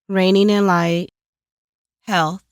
Reigning in light, health.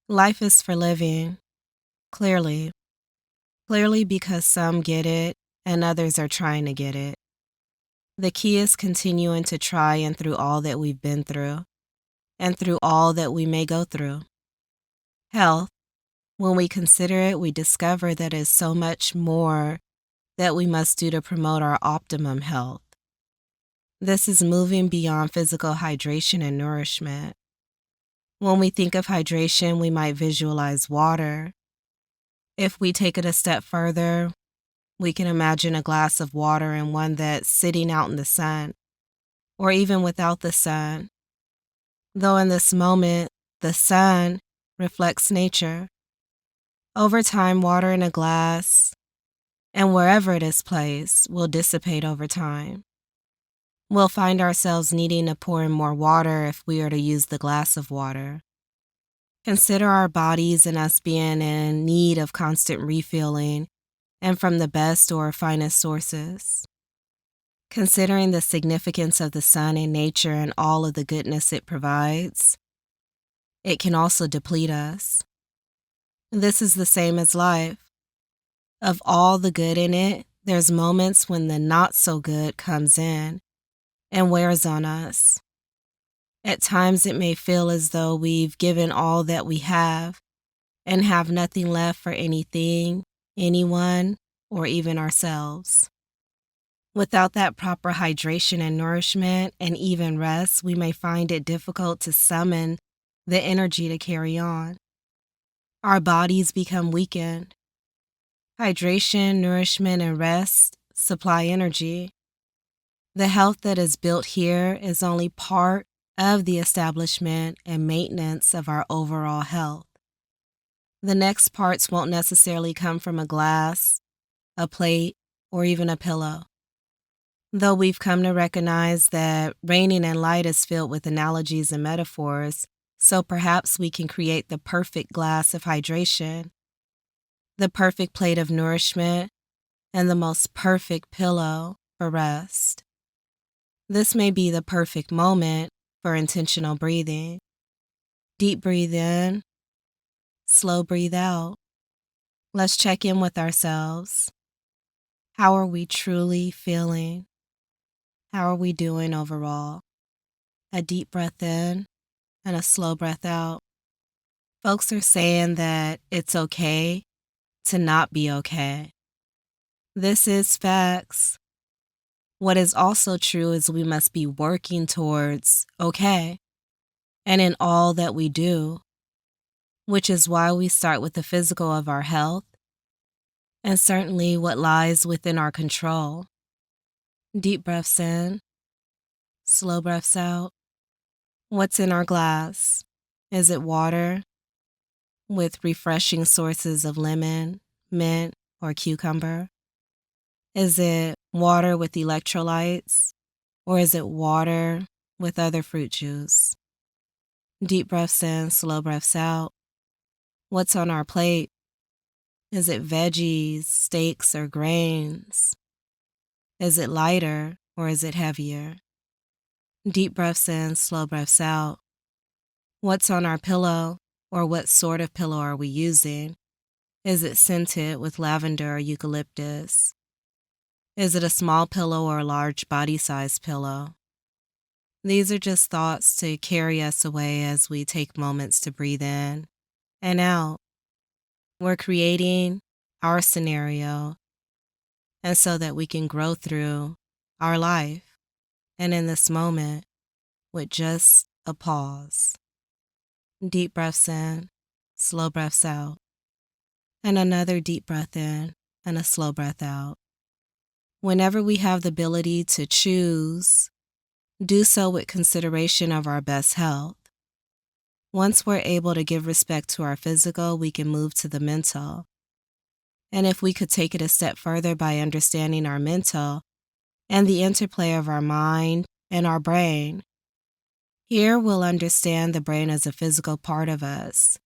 Life is for living, clearly. Clearly because some get it and others are trying to get it. The key is continuing to try and through all that we've been through and through all that we may go through. Health, when we consider it, we discover that it's so much more that we must do to promote our optimum health. This is moving beyond physical hydration and nourishment. When we think of hydration, we might visualize water. If we take it a step further, we can imagine a glass of water and one that's sitting out in the sun, or even without the sun. Though in this moment, the sun reflects nature. Over time, water in a glass, and wherever it is placed, will dissipate over time. We'll find ourselves needing to pour in more water if we are to use the glass of water. Consider our bodies and us being in need of constant refilling and from the best or finest sources. Considering the significance of the sun in nature and all of the goodness it provides, it can also deplete us. This is the same as life. Of all the good in it, there's moments when the not so good comes in and wears on us. At times it may feel as though we've given all that we have and have nothing left for anything, anyone, or even ourselves. Without that proper hydration and nourishment and even rest, we may find it difficult to summon the energy to carry on. Our bodies become weakened. Hydration, nourishment, and rest supply energy. The health that is built here is only part of the establishment and maintenance of our overall health. The next parts won't necessarily come from a glass, a plate, or even a pillow. Though we've come to recognize that reigning in light is filled with analogies and metaphors, so perhaps we can create the perfect glass of hydration, the perfect plate of nourishment, and the most perfect pillow for rest. This may be the perfect moment for intentional breathing. Deep breathe in, slow breathe out. Let's check in with ourselves. How are we truly feeling? How are we doing overall? A deep breath in and a slow breath out. Folks are saying that it's okay to not be okay. This is facts. What is also true is we must be working towards okay, and in all that we do, which is why we start with the physical of our health, and certainly what lies within our control. Deep breaths in, slow breaths out. What's in our glass? Is it water with refreshing sources of lemon, mint, or cucumber? Is it water with electrolytes, or is it water with other fruit juice? Deep breaths in, slow breaths out. What's on our plate? Is it veggies, steaks, or grains? Is it lighter or is it heavier? Deep breaths in, slow breaths out. What's on our pillow, or what sort of pillow are we using? Is it scented with lavender or eucalyptus? Is it a small pillow or a large body-sized pillow? These are just thoughts to carry us away as we take moments to breathe in and out. We're creating our scenario, and so that we can grow through our life, and in this moment, with just a pause. Deep breaths in, slow breaths out, and another deep breath in and a slow breath out. Whenever we have the ability to choose, do so with consideration of our best health. Once we're able to give respect to our physical, we can move to the mental. And if we could take it a step further by understanding our mental and the interplay of our mind and our brain, here we'll understand the brain as a physical part of us.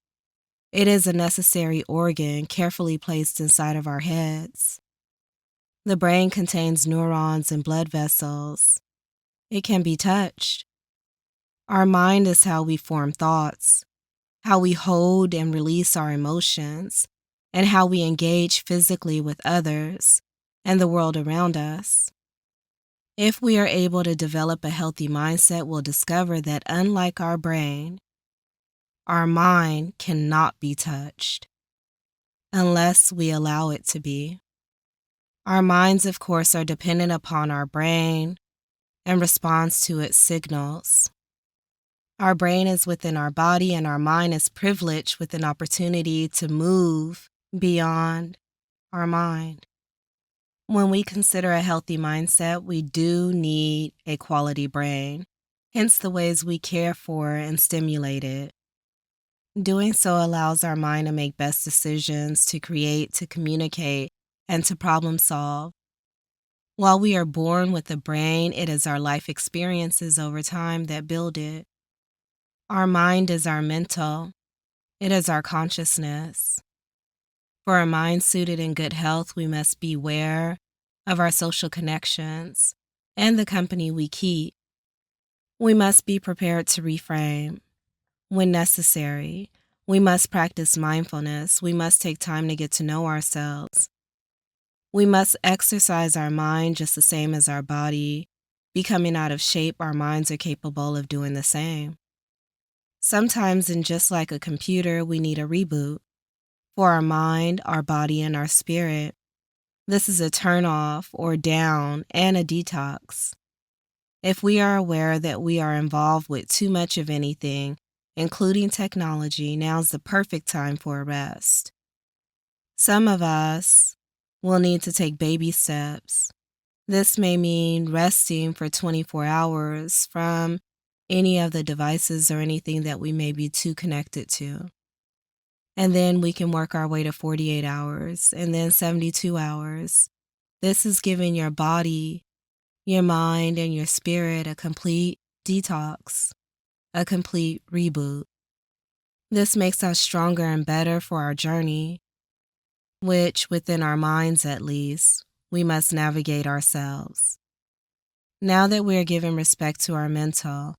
It is a necessary organ carefully placed inside of our heads. The brain contains neurons and blood vessels. It can be touched. Our mind is how we form thoughts, how we hold and release our emotions, and how we engage physically with others and the world around us. If we are able to develop a healthy mindset, we'll discover that unlike our brain, our mind cannot be touched unless we allow it to be. Our minds, of course, are dependent upon our brain and responds to its signals. Our brain is within our body, and our mind is privileged with an opportunity to move beyond our mind. When we consider a healthy mindset, we do need a quality brain, hence the ways we care for and stimulate it. Doing so allows our mind to make best decisions, to create, to communicate, and to problem solve. While we are born with a brain, it is our life experiences over time that build it. Our mind is our mental. It is our consciousness. For a mind suited in good health, we must beware of our social connections and the company we keep. We must be prepared to reframe. When necessary, we must practice mindfulness. We must take time to get to know ourselves. We must exercise our mind just the same as our body. Becoming out of shape, our minds are capable of doing the same. Sometimes, and just like a computer, we need a reboot. For our mind, our body, and our spirit, this is a turn off or down and a detox. If we are aware that we are involved with too much of anything, including technology, now's the perfect time for a rest. Some of us will need to take baby steps. This may mean resting for 24 hours from any of the devices or anything that we may be too connected to. And then we can work our way to 48 hours and then 72 hours. This is giving your body, your mind, and your spirit a complete detox, a complete reboot. This makes us stronger and better for our journey, which, within our minds at least, we must navigate ourselves. Now that we are giving respect to our mental,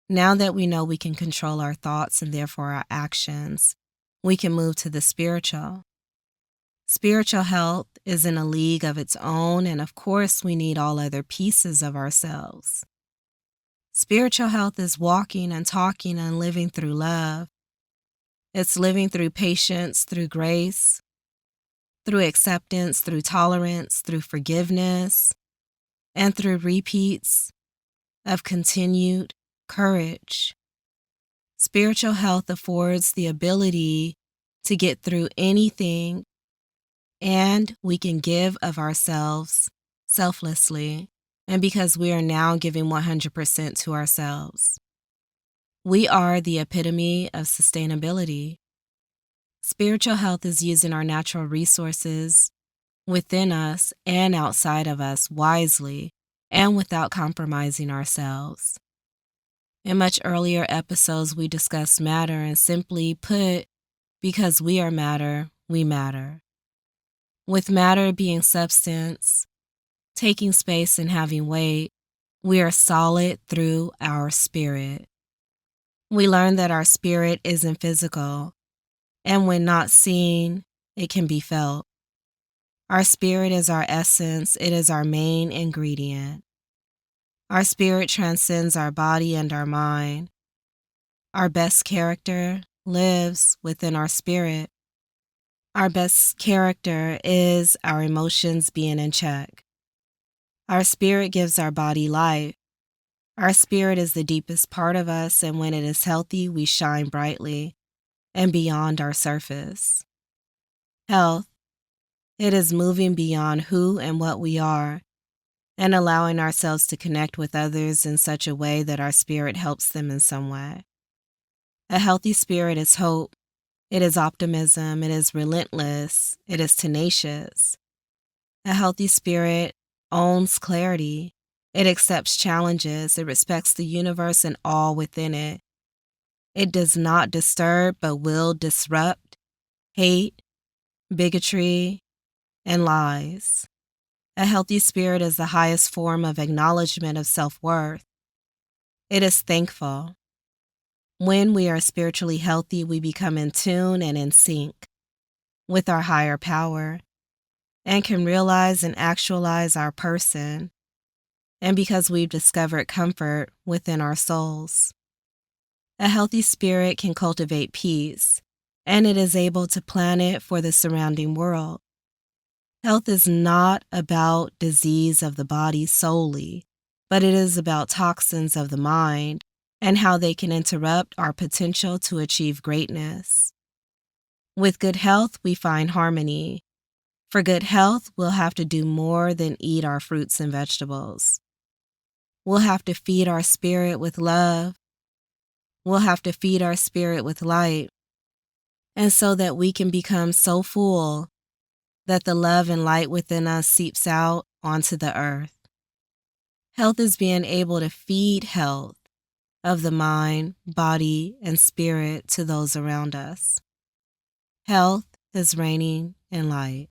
now that we know we can control our thoughts and therefore our actions, we can move to the spiritual. Spiritual health is in a league of its own, and of course, we need all other pieces of ourselves. Spiritual health is walking and talking and living through love. It's living through patience, through grace, through acceptance, through tolerance, through forgiveness, and through repeats of continued courage. Spiritual health affords the ability to get through anything, and we can give of ourselves selflessly, and because we are now giving 100% to ourselves. We are the epitome of sustainability. Spiritual health is using our natural resources within us and outside of us wisely and without compromising ourselves. In much earlier episodes, we discussed matter, and simply put, because we are matter, we matter. With matter being substance, taking space and having weight, we are solid through our spirit. We learn that our spirit isn't physical, and when not seen, it can be felt. Our spirit is our essence. It is our main ingredient. Our spirit transcends our body and our mind. Our best character lives within our spirit. Our best character is our emotions being in check. Our spirit gives our body life. Our spirit is the deepest part of us, and when it is healthy, we shine brightly and beyond our surface. Health, it is moving beyond who and what we are and allowing ourselves to connect with others in such a way that our spirit helps them in some way. A healthy spirit is hope. It is optimism. It is relentless. It is tenacious. A healthy spirit owns clarity. It accepts challenges. It respects the universe and all within it. It does not disturb but will disrupt hate, bigotry, and lies. A healthy spirit is the highest form of acknowledgement of self-worth. It is thankful. When we are spiritually healthy, we become in tune and in sync with our higher power and can realize and actualize our person, and because we've discovered comfort within our souls. A healthy spirit can cultivate peace, and it is able to plan it for the surrounding world. Health is not about disease of the body solely, but it is about toxins of the mind and how they can interrupt our potential to achieve greatness. With good health, we find harmony. For good health, we'll have to do more than eat our fruits and vegetables. We'll have to feed our spirit with love. We'll have to feed our spirit with light, and so that we can become so full that the love and light within us seeps out onto the earth. Health is being able to feed health of the mind, body, and spirit to those around us. Health is reigning in light.